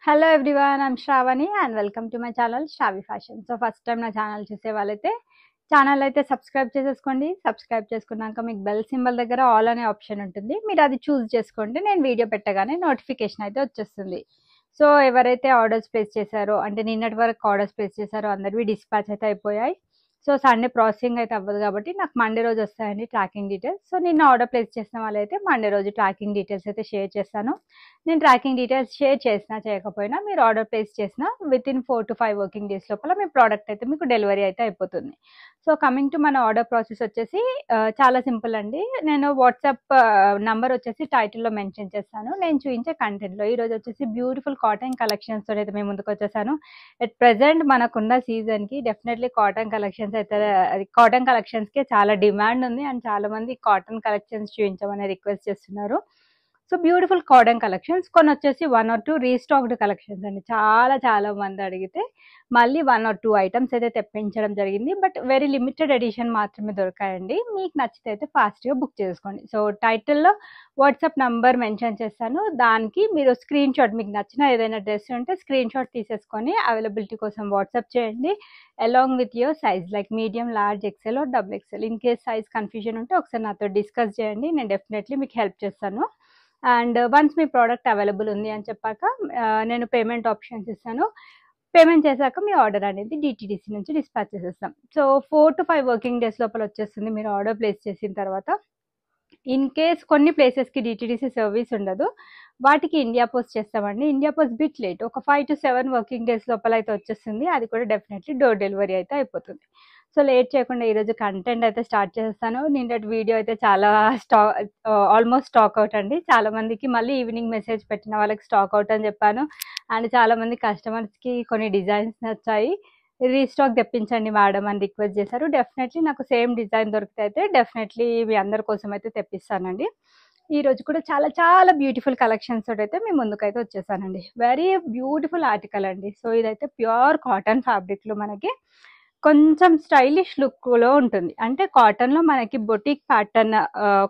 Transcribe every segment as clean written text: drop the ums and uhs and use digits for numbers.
Hello everyone, I'm Shravani and welcome to my channel Shravi fashion. So first time నా channel చూసే వాళ్ళైతే channel అయితే subscribe చేసేసుకోండి. సబ్స్క్రైబ్ చేసుకున్నాక మీకు బెల్ సింబల్ దగ్గర ఆల్ అనే ఆప్షన్ ఉంటుంది. మీరు అది చూస్ చేసుకోండి. నేను వీడియో పెట్టగానే నోటిఫికేషన్ అయితే వచ్చేస్తుంది. సో ఎవరైతే ఆర్డర్స్ ప్లేస్ చేశారో, అంటే నిన్నటి వరకు ఆర్డర్స్ ప్లేస్ చేశారో అందరివి డిస్పాచ్ అయితే అయిపోయాయి. సో సండే ప్రాసెసింగ్ అయితే అవ్వదు కాబట్టి నాకు మండే రోజు వస్తాయండి ట్రాకింగ్ డీటెయిల్స్. సో నిన్న ఆర్డర్ ప్లేస్ చేసిన వాళ్ళైతే మండే రోజు ట్రాకింగ్ డీటెయిల్స్ అయితే షేర్ చేస్తాను. నేను ట్రాకింగ్ డీటెయిల్స్ షేర్ చేసినా చేయకపోయినా మీరు ఆర్డర్ ప్లేస్ చేసినా వితిన్ 4 to 5 వర్కింగ్ డేస్ లోపల మీ ప్రోడక్ట్ అయితే మీకు డెలివరీ అయితే అయిపోతుంది. సో కమింగ్ టు మన ఆర్డర్ ప్రాసెస్ వచ్చేసి చాలా సింపుల్ అండి. నేను వాట్సాప్ నంబర్ వచ్చేసి టైటిల్లో మెన్షన్ చేస్తాను. నేను చూపించే కంటెంట్లో ఈరోజు వచ్చేసి బ్యూటిఫుల్ కాటన్ కలెక్షన్స్తో అయితే మేము ముందుకు వచ్చేసాను. ఎట్ ప్రెసెంట్ మనకున్న సీజన్కి డెఫినెట్లీ కాటన్ కలెక్షన్స్ అయితే కాటన్ కలెక్షన్స్కి చాలా డిమాండ్ ఉంది అండ్ చాలా మంది కాటన్ కలెక్షన్స్ చూపించమని రిక్వెస్ట్ చేస్తున్నారు. సో బ్యూటిఫుల్ కాటన్ కలెక్షన్స్ కొన్ని వచ్చేసి 1 or 2 రీస్టాక్డ్ కలెక్షన్స్ అండి. చాలా మంది అడిగితే మళ్ళీ 1 or 2 ఐటమ్స్ అయితే తెప్పించడం జరిగింది. బట్ వెరీ లిమిటెడ్ ఎడిషన్ మాత్రమే దొరికాయండి. మీకు నచ్చితే అయితే ఫాస్ట్గా బుక్ చేసుకోండి. సో టైటిల్లో వాట్సాప్ నంబర్ మెన్షన్ చేస్తాను. దానికి మీరు స్క్రీన్ షాట్, మీకు నచ్చిన ఏదైనా డ్రెస్ ఉంటే స్క్రీన్ షాట్ తీసేసుకొని అవైలబిలిటీ కోసం వాట్సాప్ చేయండి. Along with your size like medium, large, XL or double XL. In case size confusion ఉంటే ఒకసారి నాతో డిస్కస్ చేయండి. నేను డెఫినెట్లీ మీకు హెల్ప్ చేస్తాను. And once me product available ఉంది అని చెప్పాక నేను పేమెంట్ ఆప్షన్స్ ఇస్తాను. పేమెంట్ చేశాక మీ ఆర్డర్ అనేది డిటీడీసీ నుంచి డిస్పాచ్ చేసేస్తాం. సో 4 to 5 వర్కింగ్ డేస్ లోపల వచ్చేస్తుంది మీరు ఆర్డర్ ప్లేస్ చేసిన తర్వాత. ఇన్ కేస్ కొన్ని ప్లేసెస్కి డిటీడీసీ సర్వీస్ ఉండదు, వాటికి ఇండియా పోస్ట్ చేస్తామండి. ఇండియా పోస్ట్ బిట్ లేట్, ఒక 5 to 7 వర్కింగ్ డేస్ లోపల అయితే వచ్చేస్తుంది. అది కూడా డెఫినెట్లీ డోర్ డెలివరీ అయితే అయిపోతుంది. సో లేట్ చేయకుండా ఈరోజు కంటెంట్ అయితే స్టార్ట్ చేస్తాను. నిన్నటి వీడియో అయితే చాలా ఆల్మోస్ట్ స్టాక్ అవుట్ అండి. చాలా మందికి మళ్ళీ ఈవినింగ్ మెసేజ్ పెట్టిన వాళ్ళకి స్టాక్ అవుట్ అని చెప్పాను. అండ్ చాలా మంది కస్టమర్స్కి కొన్ని డిజైన్స్ నచ్చాయి, రీస్టాక్ తెప్పించండి మేడం అని రిక్వెస్ట్ చేశారు. డెఫినెట్లీ నాకు సేమ్ డిజైన్ దొరికితే అయితే డెఫినెట్లీ మీ అందరి కోసం అయితే తెప్పిస్తానండి. ఈ రోజు కూడా చాలా బ్యూటిఫుల్ కలెక్షన్స్ తోటి అయితే మీ ముందుకైతే వచ్చేసానండి. వెరీ బ్యూటిఫుల్ ఆర్టికల్ అండి. సో ఇదైతే ప్యూర్ కాటన్ ఫ్యాబ్రిక్లో మనకి కొంచెం స్టైలిష్ లుక్లో ఉంటుంది. అంటే కాటన్లో మనకి బొటిక్ ప్యాటర్న్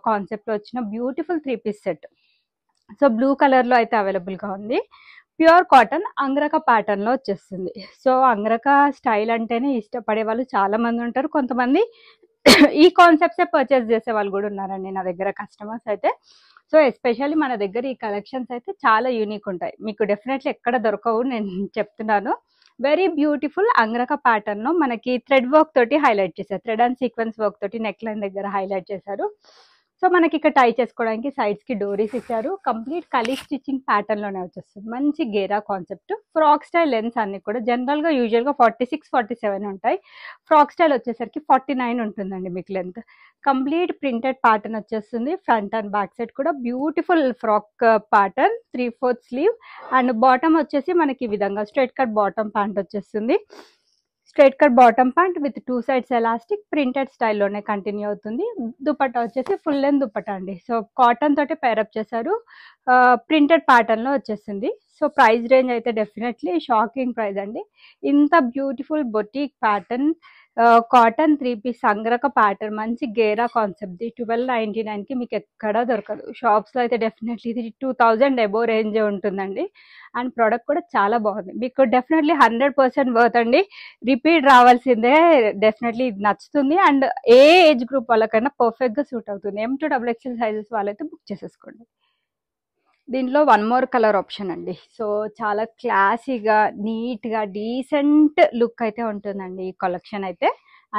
కాన్సెప్ట్లో వచ్చిన beautiful 3 piece set. So blue కలర్లో అయితే అవైలబుల్గా ఉంది. ప్యూర్ కాటన్ అంగరక ప్యాటర్న్లో వచ్చేస్తుంది. సో అంగరక స్టైల్ అంటేనే ఇష్టపడే వాళ్ళు చాలా మంది ఉంటారు. కొంతమంది ఈ కాన్సెప్ట్సే పర్చేస్ చేసే వాళ్ళు కూడా ఉన్నారండి నా దగ్గర కస్టమర్స్ అయితే. సో ఎస్పెషల్లీ మన దగ్గర ఈ కలెక్షన్స్ అయితే చాలా యూనిక్ ఉంటాయి. మీకు డెఫినెట్లీ ఎక్కడ దొరకవు, నేను చెప్తున్నాను. వెరీ బ్యూటిఫుల్ అంగరక ప్యాటర్న్లో మనకి థ్రెడ్ వర్క్ తోటి హైలైట్ చేశారు. థ్రెడ్ అండ్ సీక్వెన్స్ వర్క్ తోటి నెక్ లైన్ దగ్గర హైలైట్ చేశారు. సో మనకి ఇక్కడ టై చేసుకోవడానికి సైడ్స్కి డోరీస్ ఇచ్చారు. కంప్లీట్ కలీ స్టిచ్చింగ్ ప్యాటర్న్లోనే వచ్చేస్తుంది. మంచి గేరా కాన్సెప్ట్. ఫ్రాక్ స్టైల్ లెన్స్ అన్ని కూడా జనరల్గా యూజువల్గా 46, 47 ఉంటాయి. ఫ్రాక్ స్టైల్ వచ్చేసరికి 49 ఉంటుందండి మీకు లెంత్. కంప్లీట్ ప్రింటెడ్ ప్యాటర్న్ వచ్చేస్తుంది. ఫ్రంట్ అండ్ బ్యాక్ సైడ్ కూడా beautiful frock pattern, 3/4 sleeve. And bottom వచ్చేసి మనకి ఈ విధంగా స్ట్రైట్ కట్ బాటమ్ ప్యాంట్ వచ్చేస్తుంది. Straight cut bottom pant with 2 sides elastic printed స్టైల్లోనే కంటిన్యూ అవుతుంది. దుపట్టా వచ్చేసి ఫుల్ లెంత్ దుపట్టా అండి. సో కాటన్ తోటి పేరప్ చేశారు. ప్రింటెడ్ ప్యాటర్న్లో వచ్చేసింది. సో ప్రైస్ రేంజ్ అయితే డెఫినెట్లీ షాకింగ్ ప్రైస్ అండి. ఇంత beautiful boutique pattern cotton 3 piece సంగ్రక pattern మంచి గేరా కాన్సెప్ట్ 1299కి మీకు ఎక్కడా దొరకదు. షాప్స్లో అయితే డెఫినెట్లీ ఇది 2000 అబోవ్ రేంజే ఉంటుందండి. అండ్ ప్రోడక్ట్ కూడా చాలా బాగుంది. మీకు డెఫినెట్లీ 100% వర్త్ అండి. రిపీట్ రావాల్సిందే. డెఫినెట్లీ ఇది నచ్చుతుంది. అండ్ ఏ ఏజ్ గ్రూప్ వాళ్ళకైనా పర్ఫెక్ట్గా సూట్ అవుతుంది. M to XXL సైజెస్ వాళ్ళైతే బుక్ చేసేసుకోండి. దీంట్లో 1 more కలర్ ఆప్షన్ అండి. సో చాలా క్లాసీగా, నీట్గా, డీసెంట్ లుక్ అయితే ఉంటుందండి ఈ కలెక్షన్ అయితే.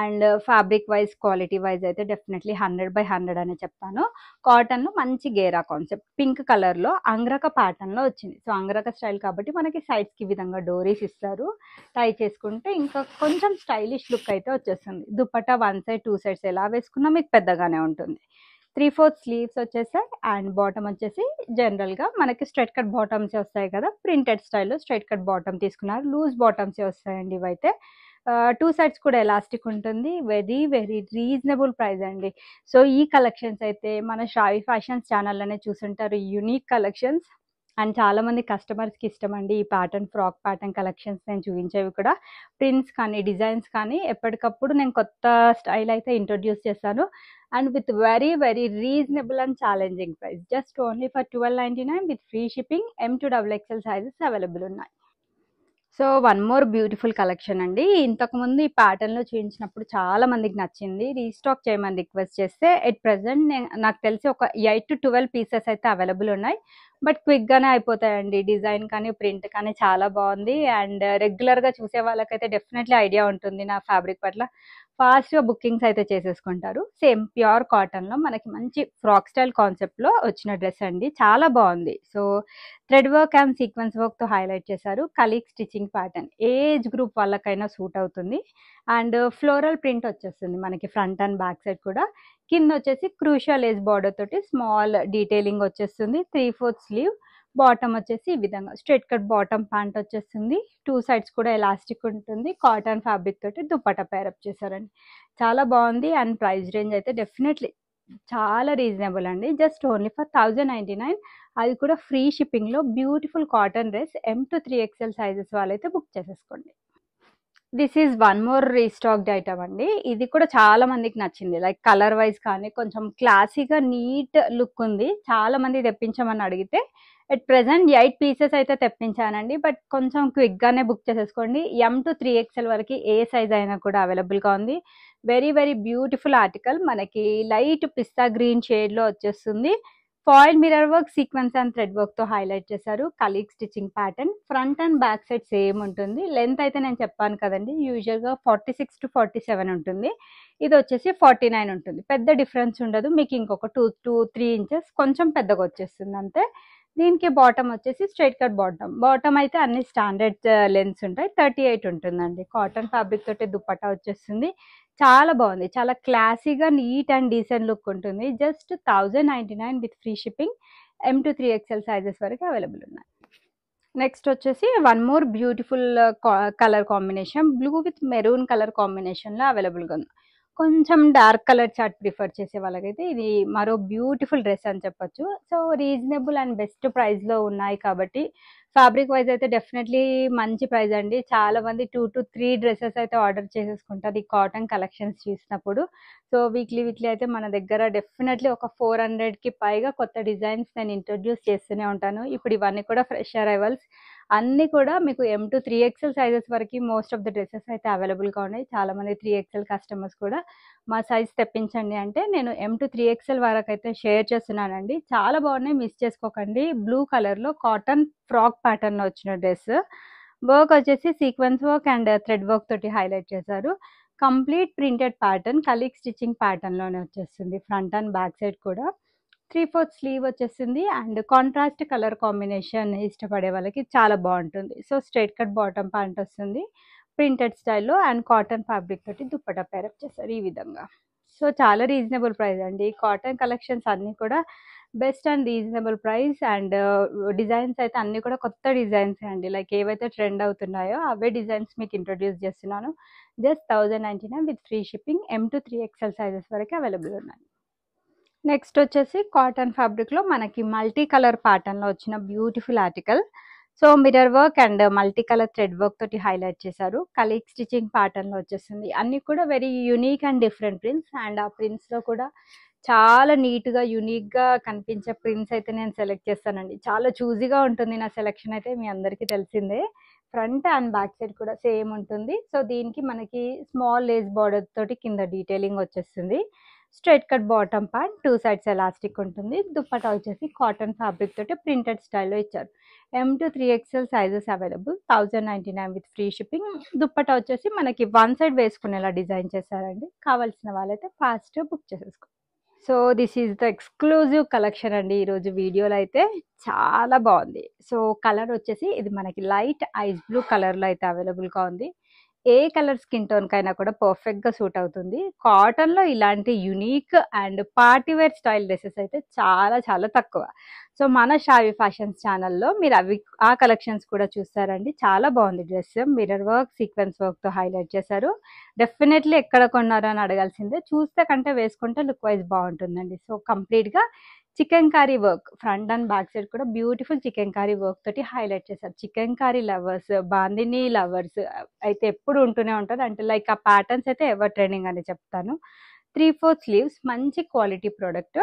And fabric wise, quality wise అయితే డెఫినెట్లీ 100/100 అని చెప్తాను. కాటన్లో మంచి గేరా కాన్సెప్ట్ పింక్ కలర్లో అంగరక ప్యాటర్న్లో వచ్చింది. సో అంగరక స్టైల్ కాబట్టి మనకి సైడ్స్కి ఈ విధంగా డోరీస్ ఇస్తారు. టై చేసుకుంటే ఇంకా కొంచెం స్టైలిష్ లుక్ అయితే వచ్చేస్తుంది. దుపట్టా 1 side 2 sides ఎలా వేసుకున్నా మీకు పెద్దగానే ఉంటుంది. 3/4 స్లీవ్స్ వచ్చేసాయి. అండ్ బాటమ్ వచ్చేసి జనరల్గా మనకి స్ట్రైట్ కట్ బాటమ్సే వస్తాయి కదా, ప్రింటెడ్ స్టైల్లో స్ట్రైట్ కట్ బాటమ్ తీసుకున్నారు. లూజ్ బాటమ్సే వస్తాయండి ఇవైతే. 2 sides కూడా ఎలాస్టిక్ ఉంటుంది. వెరీ రీజనబుల్ ప్రైస్ అండి. సో ఈ కలెక్షన్స్ అయితే మన శ్రావి ఫ్యాషన్స్ ఛానల్లోనే చూసుంటారు. యూనిక్ కలెక్షన్స్ అండ్ చాలామంది కస్టమర్స్‌కి ఇష్టమండి ఈ ప్యాటర్న్ ఫ్రాక్ ప్యాటర్న్ కలెక్షన్స్ నేను చూపించేవి కూడా. ప్రింట్స్ కానీ, డిజైన్స్ కానీ ఎప్పటికప్పుడు నేను కొత్త స్టైల్ అయితే ఇంట్రొడ్యూస్ చేస్తాను. And with very, very reasonable and challenging price. Just only for 1299 with free shipping. M2XXL sizes available ఉన్నాయి. So one more beautiful collection అండి. ఇంతకుముందు ఈ ప్యాటర్న్‌లో చూయించినప్పుడు చాలా మందికి నచ్చింది. రీస్టాక్ చేయమని రిక్వెస్ట్ చేస్తే ఎట్ ప్రెజెంట్ నాకు తెలిసి ఒక 8-12 పీసెస్ అయితే అవైలబుల్ ఉన్నాయి. బట్ క్విక్‌గానే అయిపోతాయండి. డిజైన్ కానీ, ప్రింట్ కానీ చాలా బాగుంది. అండ్ రెగ్యులర్‌గా చూసే వాళ్ళకైతే డెఫినెట్లీ ఐడియా ఉంటుంది నా ఫ్యాబ్రిక్ పట్ల. ఫాస్ట్‌గా బుకింగ్స్ అయితే చేసేసుకుంటారు. సేమ్ ప్యూర్ కాటన్‌లో మనకి మంచి ఫ్రాక్ స్టైల్ కాన్సెప్ట్‌లో వచ్చిన డ్రెస్ అండి. చాలా బాగుంది. So thread work and sequence వర్క్‌తో హైలైట్ చేశారు. కలీగ్ స్టిచ్చింగ్ ప్యాటర్న్. ఏ ఏజ్ గ్రూప్ వాళ్ళకైనా సూట్ అవుతుంది. అండ్ ఫ్లోరల్ ప్రింట్ వచ్చేస్తుంది మనకి ఫ్రంట్ అండ్ బ్యాక్ సైడ్ కూడా. కింద వచ్చేసి క్రూషియల్ లేస్ బార్డర్ తోటి స్మాల్ డీటెయిలింగ్ వచ్చేస్తుంది. 3/4 స్లీవ్. బాటమ్ వచ్చేసి ఈ విధంగా స్ట్రెయిట్ కట్ బాటమ్ ప్యాంట్ వచ్చేస్తుంది. 2 సైడ్స్ కూడా ఎలాస్టిక్ ఉంటుంది. కాటన్ ఫ్యాబ్రిక్ తోటి దుపట్టా పేరప్ చేశారండి. చాలా బాగుంది. అండ్ ప్రైస్ రేంజ్ అయితే డెఫినెట్లీ చాలా రీజనబుల్ అండి. Just only for 1099. అది కూడా ఫ్రీ షిప్పింగ్‌లో beautiful cotton dress. M2-3XL sizes వాళ్ళైతే బుక్ చేసేసుకోండి. This is one more restocked item అండి. ఇది కూడా చాలా మందికి నచ్చింది. లైక్ కలర్ వైజ్ కానీ కొంచెం క్లాసీగా నీట్ లుక్ ఉంది. చాలా మంది తెప్పించమని అడిగితే ఎట్ ప్రెజెంట్ 8 పీసెస్ అయితే తెప్పించానండి. బట్ కొంచెం క్విక్‌గానే బుక్ చేసేసుకోండి. M2-3XL వరకు ఏ సైజ్ అయినా కూడా అవైలబుల్‌గా ఉంది. Very, very beautiful article. మనకి లైట్ పిస్తా గ్రీన్ షేడ్‌లో వచ్చేస్తుంది. Foil mirror work, sequence and thread వర్క్‌తో హైలైట్ చేశారు. కలీగ్ stitching pattern. Front and back side same ఉంటుంది. లెంత్ అయితే నేను చెప్పాను కదండీ! యూజువల్‌గా 46-47 ఉంటుంది. ఇది వచ్చేసి 49 ఉంటుంది. పెద్ద డిఫరెన్స్ ఉండదు. మీకు ఇంకొక 2-3 ఇంచెస్ కొంచెం పెద్దగా వచ్చేస్తుంది అంతే. దీనికి బాటమ్ వచ్చేసి స్ట్రెయిట్ కట్ బాటమ్. బాటమ్ అయితే అన్ని స్టాండర్డ్ లెంత్స్ ఉంటాయి. 38 ఉంటుందండి. కాటన్ ఫ్యాబ్రిక్ తోటి దుపట్టా వచ్చేస్తుంది. చాలా బాగుంది. చాలా క్లాసీగా నీట్ అండ్ డీసెంట్ లుక్ ఉంటుంది. Just 1099 with free shipping. M2-3XL sizes వరకు అవైలబుల్ ఉన్నాయి. నెక్స్ట్ వచ్చేసి one more beautiful colour combination. Blue with maroon colour కాంబినేషన్‌లో అవైలబుల్‌గా ఉంది. కొంచెం డార్క్ కలర్ చార్ట్ ప్రిఫర్ చేసే వాళ్ళకైతే ఇది మరో బ్యూటిఫుల్ డ్రెస్ అని చెప్పొచ్చు. సో రీజనబుల్ అండ్ బెస్ట్ ప్రైస్‌లో ఉన్నాయి కాబట్టి ఫ్యాబ్రిక్ వైజ్ అయితే డెఫినెట్లీ మంచి ప్రైస్ అండి. చాలా మంది 2-3 డ్రెసెస్ అయితే ఆర్డర్ చేసేసుకుంటారు ఈ కాటన్ కలెక్షన్స్ చూసినప్పుడు. సో వీక్లీ అయితే మన దగ్గర డెఫినెట్లీ ఒక 400కి పైగా కొత్త డిజైన్స్ నేను ఇంట్రొడ్యూస్ చేస్తూనే ఉంటాను. ఇప్పుడు ఇవన్నీ కూడా ఫ్రెష్ అరైవల్స్. అన్నీ కూడా మీకు M2-3XL సైజెస్ వరకు మోస్ట్ ఆఫ్ ద డ్రెసెస్ అయితే అవైలబుల్‌గా ఉన్నాయి. చాలామంది 3XL కస్టమర్స్ కూడా మా సైజ్ తెప్పించండి అంటే నేను M2-3XL వరకైతే షేర్ చేస్తున్నానండి. చాలా బాగున్నాయి. మిస్ చేసుకోకండి. బ్లూ కలర్‌లో కాటన్ ఫ్రాక్ ప్యాటర్న్‌లో వచ్చిన డ్రెస్. వర్క్ వచ్చేసి sequence work and thread work తోటి హైలైట్ చేశారు. Complete printed pattern. కలీగ్ స్టిచ్చింగ్ ప్యాటర్న్‌లోనే వచ్చేస్తుంది. ఫ్రంట్ అండ్ బ్యాక్ సైడ్ కూడా 3/4 స్లీవ్ వచ్చేసింది. అండ్ కాంట్రాస్ట్ కలర్ కాంబినేషన్ ఇష్టపడే వాళ్ళకి చాలా బాగుంటుంది. So straight cut bottom pant వస్తుంది. ప్రింటెడ్ స్టైల్‌లో అండ్ కాటన్ ఫ్యాబ్రిక్ తోటి దుపట్టా పేరప్ చేశారు ఈ విధంగా. సో చాలా రీజనబుల్ ప్రైస్ అండి. కాటన్ కలెక్షన్స్ అన్నీ కూడా best and reasonable price. And designs అయితే అన్నీ కూడా కొత్త డిజైన్సే అండి. లైక్ ఏవైతే ట్రెండ్ అవుతున్నాయో అవే డిజైన్స్ మీకు ఇంట్రొడ్యూస్ చేస్తున్నాను. Just 1099 with free shipping. M2-3XL sizes వరకు అవైలబుల్ ఉన్నాయి. నెక్స్ట్ వచ్చేసి కాటన్ ఫ్యాబ్రిక్‌లో మనకి మల్టీ కలర్ ప్యాటర్న్‌లో వచ్చిన beautiful article. So mirror work and multi colour thread work తోటి హైలైట్ చేశారు. కలీగ్ స్టిచ్చింగ్ ప్యాటర్న్‌లో వచ్చేసింది. అన్నీ కూడా very unique and different prints. And ఆ ప్రింట్స్‌లో కూడా చాలా నీట్‌గా, యూనిక్‌గా కనిపించే ప్రింట్స్ అయితే నేను సెలెక్ట్ చేస్తానండి. చాలా చూజీగా ఉంటుంది నా సెలెక్షన్ అయితే మీ అందరికీ తెలిసిందే. ఫ్రంట్ అండ్ బ్యాక్ సైడ్ కూడా సేమ్ ఉంటుంది. సో దీనికి మనకి స్మాల్ లేస్ బార్డర్ తోటి కింద డీటెయిలింగ్ వచ్చేస్తుంది. Straight cut bottom pant. 2 sides elastic ఉంటుంది. దుపట్టా వచ్చేసి కాటన్ ఫ్యాబ్రిక్ తోటి ప్రింటెడ్ స్టైల్‌లో ఇచ్చారు. M2-3XL sizes available. 1099 with free shipping. Dupatta వచ్చేసి మనకి వన్ సైడ్ వేసుకునేలా డిజైన్ చేశారండి. కావాల్సిన వాళ్ళైతే ఫాస్ట్‌గా బుక్ చేసేసుకోండి. So this is the exclusive collection అండి. ఈరోజు వీడియోలో అయితే చాలా బాగుంది. సో కలర్ వచ్చేసి ఇది మనకి లైట్ ఐస్ బ్లూ కలర్‌లో అయితే అవైలబుల్‌గా ఉంది. ఏ కలర్ స్కిన్ టోన్‌కైనా కూడా పర్ఫెక్ట్‌గా సూట్ అవుతుంది. కాటన్‌లో ఇలాంటి unique and party wear style dresses అయితే చాలా చాలా తక్కువ. సో మన షావి ఫ్యాషన్స్ ఛానల్లో మీరు ఆ కలెక్షన్స్ కూడా చూస్తారండి. చాలా బాగుంది డ్రెస్. మిర్రర్ వర్క్, సీక్వెన్స్ వర్క్తో హైలైట్ చేశారు. డెఫినెట్లీ ఎక్కడ కొన్నారో అని అడగాల్సిందే. చూస్తే కంటే వేసుకుంటే లుక్ వైజ్ బాగుంటుందండి. సో కంప్లీట్గా chikankari work, front and back side కూడా బ్యూటిఫుల్ చికెన్ కారీ వర్క్ తోటి హైలైట్ చేశారు. Chikankari lovers, bandhani lovers అయితే ఎప్పుడు ఉంటూనే ఉంటారు. అంటే లైక్ ఆ ప్యాటర్న్స్ అయితే ఎవర్ ట్రెండింగ్ అని చెప్తాను. 3/4 స్లీవ్స్, మంచి క్వాలిటీ ప్రోడక్ట్.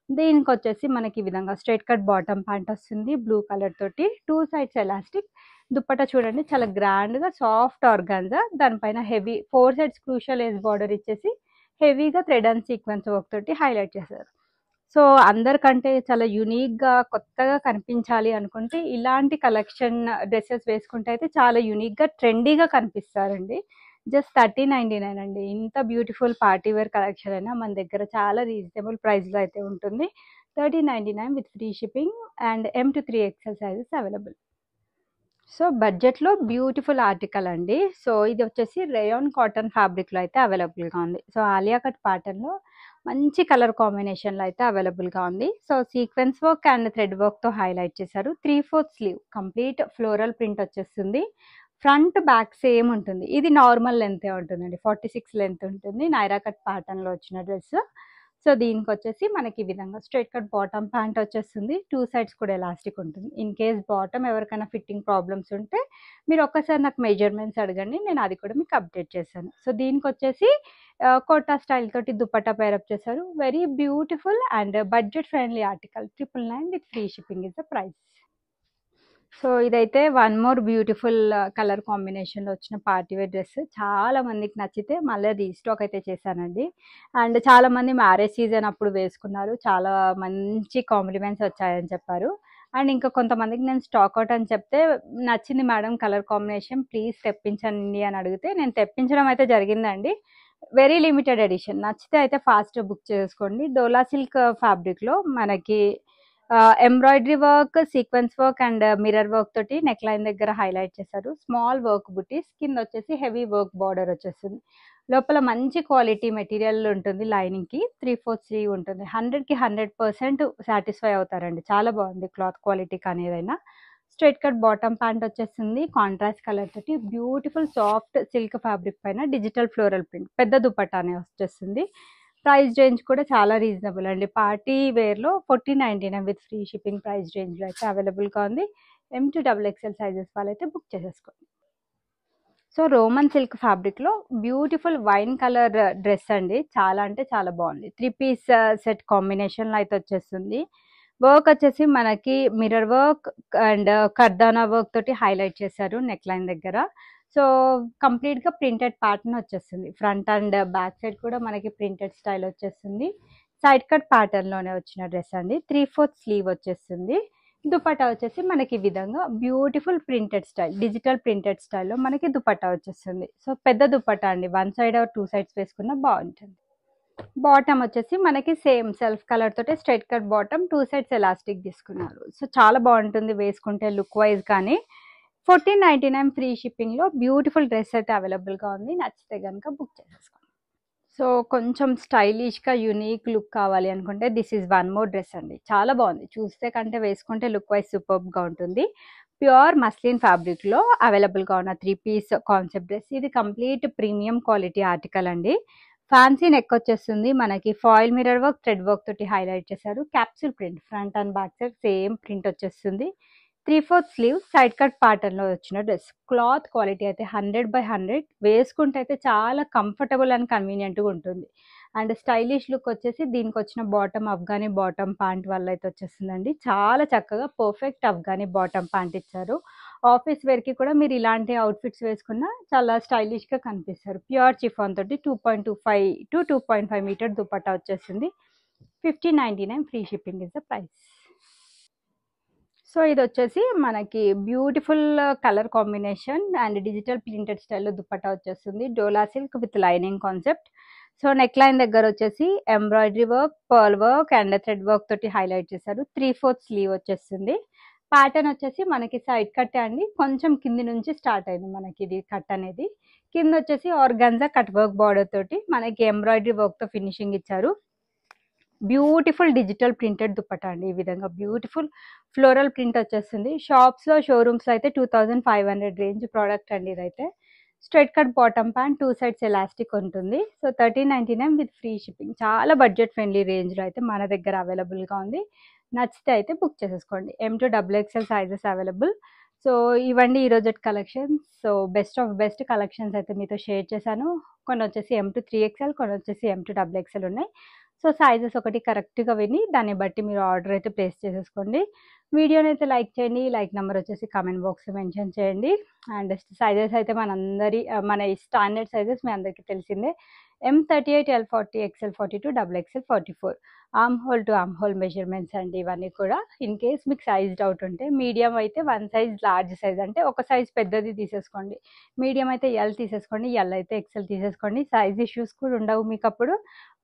దీనికి వచ్చేసి మనకి ఈ విధంగా స్ట్రైట్ కట్ బాటమ్ ప్యాంట్ వస్తుంది బ్లూ కలర్ తోటి, 2 సైడ్స్ ఎలాస్టిక్. దుప్పట్టా చూడండి చాలా గ్రాండ్గా సాఫ్ట్ ఆర్గాన్జా, దానిపైన heavy 4 sides crucial age border ఇచ్చేసి హెవీగా థ్రెడ్ అండ్ సీక్వెన్స్ వర్క్ తోటి హైలైట్ చేశారు. సో అందరికంటే చాలా యూనిక్గా కొత్తగా కనిపించాలి అనుకుంటే ఇలాంటి కలెక్షన్ డ్రెస్సెస్ వేసుకుంటే అయితే చాలా యూనిక్గా ట్రెండీగా కనిపిస్తారండి. జస్ట్ 3099 అండి. ఇంత బ్యూటిఫుల్ పార్టీ వేర్ కలెక్షన్ అయినా మన దగ్గర చాలా రీజనబుల్ ప్రైస్లో అయితే ఉంటుంది. 3099 with free shipping and M to 3XL sizes available. So బడ్జెట్లో బ్యూటిఫుల్ ఆర్టికల్ అండి. సో ఇది వచ్చేసి రేయాన్ కాటన్ ఫ్యాబ్రిక్లో అయితే అవైలబుల్గా ఉంది. సో ఆలియా కట్ ప్యాటర్న్లో మంచి కలర్ కాంబినేషన్లో అయితే అవైలబుల్గా ఉంది. So sequence work and thread వర్క్తో హైలైట్ చేశారు. 3/4 స్లీవ్, కంప్లీట్ ఫ్లోరల్ ప్రింట్ వచ్చేస్తుంది. ఫ్రంట్ బ్యాక్ సేమ్ ఉంటుంది. ఇది నార్మల్ లెంతే ఉంటుందండి, 46 లెంత్ ఉంటుంది. నైరా కట్ ప్యాటర్న్లో వచ్చిన డ్రెస్. సో దీనికి వచ్చేసి మనకి ఈ విధంగా స్ట్రైట్ కట్ బాటమ్ ప్యాంట్ వచ్చేస్తుంది. 2 సైడ్స్ కూడా ఎలాస్టిక్ ఉంటుంది. ఇన్ కేస్ బాటమ్ ఎవరికైనా ఫిట్టింగ్ ప్రాబ్లమ్స్ ఉంటే మీరు ఒక్కసారి నాకు మెజర్మెంట్స్ అడగండి, నేను అది కూడా మీకు అప్డేట్ చేశాను. సో దీనికి వచ్చేసి కోటా స్టైల్ తోటి దుపట్టా పేరప్ చేశారు. Very beautiful and budget friendly article. 999 with free shipping is the price. So ఇదైతే వన్ మోర్ బ్యూటిఫుల్ కలర్ కాంబినేషన్లో వచ్చిన పార్టీ వేర్ డ్రెస్. చాలా మందికి నచ్చితే మళ్ళీ రీస్టాక్ అయితే చేశానండి. అండ్ చాలామంది మ్యారేజ్ సీజన్ అప్పుడు వేసుకున్నారు, చాలా మంచి కాంప్లిమెంట్స్ వచ్చాయని చెప్పారు. అండ్ ఇంకా కొంతమందికి నేను స్టాక్ అవుట్ అని చెప్తే నచ్చింది మేడం కలర్ కాంబినేషన్, ప్లీజ్ తెప్పించండి అని అడిగితే నేను తెప్పించడం అయితే జరిగిందండి. Very limited edition. నచ్చితే అయితే ఫాస్ట్ బుక్ చేసుకోండి. డోలా సిల్క్ ఫ్యాబ్రిక్లో మనకి embroidery work, sequence work and mirror work తోటి నెక్ లైన్ దగ్గర హైలైట్ చేశారు. స్మాల్ వర్క్ బుటీస్, కింద వచ్చేసి హెవీ వర్క్ బార్డర్ వచ్చేస్తుంది. లోపల మంచి క్వాలిటీ మెటీరియల్ ఉంటుంది. లైనింగ్కి 3/4 స్లీవ్ ఉంటుంది. 100కి 100% సాటిస్ఫై అవుతారండి. చాలా బాగుంది క్లాత్ క్వాలిటీ కానీ ఏదైనా. స్ట్రైట్ కట్ బాటమ్ ప్యాంట్ వచ్చేస్తుంది కాంట్రాస్ట్ కలర్ తోటి. బ్యూటిఫుల్ సాఫ్ట్ సిల్క్ ఫ్యాబ్రిక్ పైన డిజిటల్ ఫ్లోరల్ ప్రింట్, పెద్ద దుపట్టానే వచ్చేస్తుంది. ప్రైస్ రేంజ్ కూడా చాలా రీజనబుల్ అండి. పార్టీ వేర్లో 1499 విత్ ఫ్రీ షిప్పింగ్ ప్రైస్ రేంజ్లో అయితే అవైలబుల్గా ఉంది. M to XXL సైజెస్ వాళ్ళైతే బుక్ చేసేసుకోండి. సో రోమన్ సిల్క్ ఫ్యాబ్రిక్లో బ్యూటిఫుల్ వైన్ కలర్ డ్రెస్ అండి. చాలా అంటే చాలా బాగుంది. 3 పీస్ సెట్ కాంబినేషన్లో అయితే వచ్చేస్తుంది. వర్క్ వచ్చేసి మనకి మిర్రర్ వర్క్ అండ్ కర్దానా వర్క్ తోటి హైలైట్ చేశారు నెక్ లైన్ దగ్గర. సో కంప్లీట్గా ప్రింటెడ్ ప్యాటర్న్ వచ్చేస్తుంది. ఫ్రంట్ అండ్ బ్యాక్ సైడ్ కూడా మనకి ప్రింటెడ్ స్టైల్ వచ్చేస్తుంది. సైడ్ కట్ ప్యాటర్న్లోనే వచ్చిన డ్రెస్ అండి. 3/4 స్లీవ్ వచ్చేస్తుంది. దుపట్టా వచ్చేసి మనకి ఈ విధంగా beautiful printed style, digital printed స్టైల్లో మనకి దుపట్టా వచ్చేస్తుంది. సో పెద్ద దుపట్టా అండి, 1 సైడ్ 2 సైడ్స్ వేసుకున్న బాగుంటుంది. బాటమ్ వచ్చేసి మనకి సేమ్ సెల్ఫ్ కలర్ తోటే straight cut bottom, 2 sides elastic తీసుకున్నారు. సో చాలా బాగుంటుంది వేసుకుంటే లుక్ వైజ్. కానీ 1499 ఫ్రీ షిప్పింగ్లో బ్యూటిఫుల్ డ్రెస్ అయితే అవైలబుల్గా ఉంది. నచ్చితే కనుక బుక్ చేసేసుకోండి. సో కొంచెం స్టైలిష్గా యూనిక్ లుక్ కావాలి అనుకుంటే this is one more dress అండి. చాలా బాగుంది, చూస్తే కంటే వేసుకుంటే లుక్ వైజ్ సూపర్గా ఉంటుంది. ప్యూర్ మస్లిన్ ఫ్యాబ్రిక్లో అవైలబుల్గా ఉన్న 3 పీస్ కాన్సెప్ట్ డ్రెస్. ఇది కంప్లీట్ ప్రీమియం క్వాలిటీ ఆర్టికల్ అండి. ఫ్యాన్సీ నెక్ వచ్చేస్తుంది. మనకి foil mirror work, thread work తోటి హైలైట్ చేశారు. Capsule print, front and back side same print వచ్చేస్తుంది. 3/4 స్లీవ్, సైడ్ కట్ ప్యాటర్న్లో వచ్చిన డ్రెస్. క్లాత్ క్వాలిటీ అయితే 100/100. వేసుకుంటే అయితే చాలా కంఫర్టబుల్ అండ్ కన్వీనియంట్గా ఉంటుంది. అండ్ స్టైలిష్ లుక్ వచ్చేసి దీనికి వచ్చిన బాటమ్ అఫ్ఘానీ బాటమ్ ప్యాంట్ వల్ల అయితే వచ్చేస్తుందండి. చాలా చక్కగా పర్ఫెక్ట్ అఫ్ఘానీ బాటమ్ ప్యాంట్ ఇచ్చారు. ఆఫీస్ వేర్కి కూడా మీరు ఇలాంటి అవుట్ఫిట్స్ వేసుకున్నా చాలా స్టైలిష్గా కనిపిస్తారు. ప్యూర్ చిఫాన్ తోటి 2.25 to 2.5 మీటర్ దుపట్టా వచ్చేసింది. 1599 free shipping is the price. So ఇది వచ్చేసి మనకి beautiful colour combination and digital printed స్టైల్లో దుపట్టా వచ్చేస్తుంది. డోలా silk with lining concept. So neck line దగ్గర వచ్చేసి embroidery work, pearl work and thread work తోటి హైలైట్ చేశారు. 3/4 స్లీవ్ వచ్చేస్తుంది. ప్యాటర్న్ వచ్చేసి మనకి సైడ్ కట్ అండి, కొంచెం కింది నుంచి స్టార్ట్ అయింది మనకి ఇది కట్ అనేది. కింద వచ్చేసి ఆర్గాన్జా కట్ వర్క్ బార్డర్ తోటి మనకి ఎంబ్రాయిడరీ వర్క్తో ఫినిషింగ్ ఇచ్చారు. బ్యూటిఫుల్ డిజిటల్ ప్రింటెడ్ దుప్పట అండి. ఈ విధంగా బ్యూటిఫుల్ ఫ్లోరల్ ప్రింట్ వచ్చేస్తుంది. షాప్స్లో షోరూమ్స్లో అయితే 2500 రేంజ్ ప్రోడక్ట్ అండి ఇదైతే. Straight cut bottom pant, 2 sides elastic ఉంటుంది. So 1399 with free shipping. చాలా బడ్జెట్ ఫ్రెండ్లీ రేంజ్లో అయితే మన దగ్గర అవైలబుల్గా ఉంది. నచ్చితే అయితే బుక్ చేసేసుకోండి. M to XXL sizes available. So ఇవండి ఈరోజు collections. So best of best collections అయితే మీతో షేర్ చేశాను. కొన్ని వచ్చేసి M to3XL, కొన్ని వచ్చేసి M to XXL ఉన్నాయి. సో సైజెస్ ఒకటి కరెక్ట్గా విని దాన్ని బట్టి మీరు ఆర్డర్ అయితే ప్లేస్ చేసేసుకోండి. వీడియోని అయితే లైక్ చేయండి. లైక్ నెంబర్ వచ్చేసి కామెంట్ బాక్స్లో మెన్షన్ చేయండి. అండ్ సైజెస్ అయితే మన స్టాండర్డ్ సైజెస్ మీ అందరికీ తెలిసిందే. M38, L40, XL42, XXL44. Arm whole to arm whole measurements అండి ఇవన్నీ కూడా. ఇన్ కేస్ మీకు సైజ్ డౌట్ ఉంటే మీడియం అయితే 1 సైజ్, లార్జ్ సైజ్ అంటే ఒక సైజ్ పెద్దది తీసేసుకోండి. మీడియం అయితే L తీసేసుకోండి, L అయితే XL తీసేసుకోండి. సైజ్ ఇష్యూస్ కూడా ఉండవు మీకు. అప్పుడు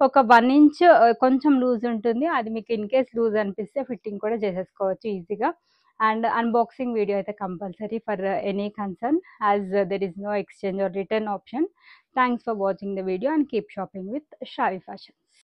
ఒక 1 ఇంచ్ కొంచెం లూజ్ ఉంటుంది. అది మీకు ఇన్ కేస్ లూజ్ అనిపిస్తే ఫిట్టింగ్ కూడా చేసేసుకోవచ్చు ఈజీగా. అండ్ అన్బాక్సింగ్ వీడియో అయితే compulsory for any concern, as there is no exchange or return option. Thanks for watching the video and keep shopping with Shravi Fashion.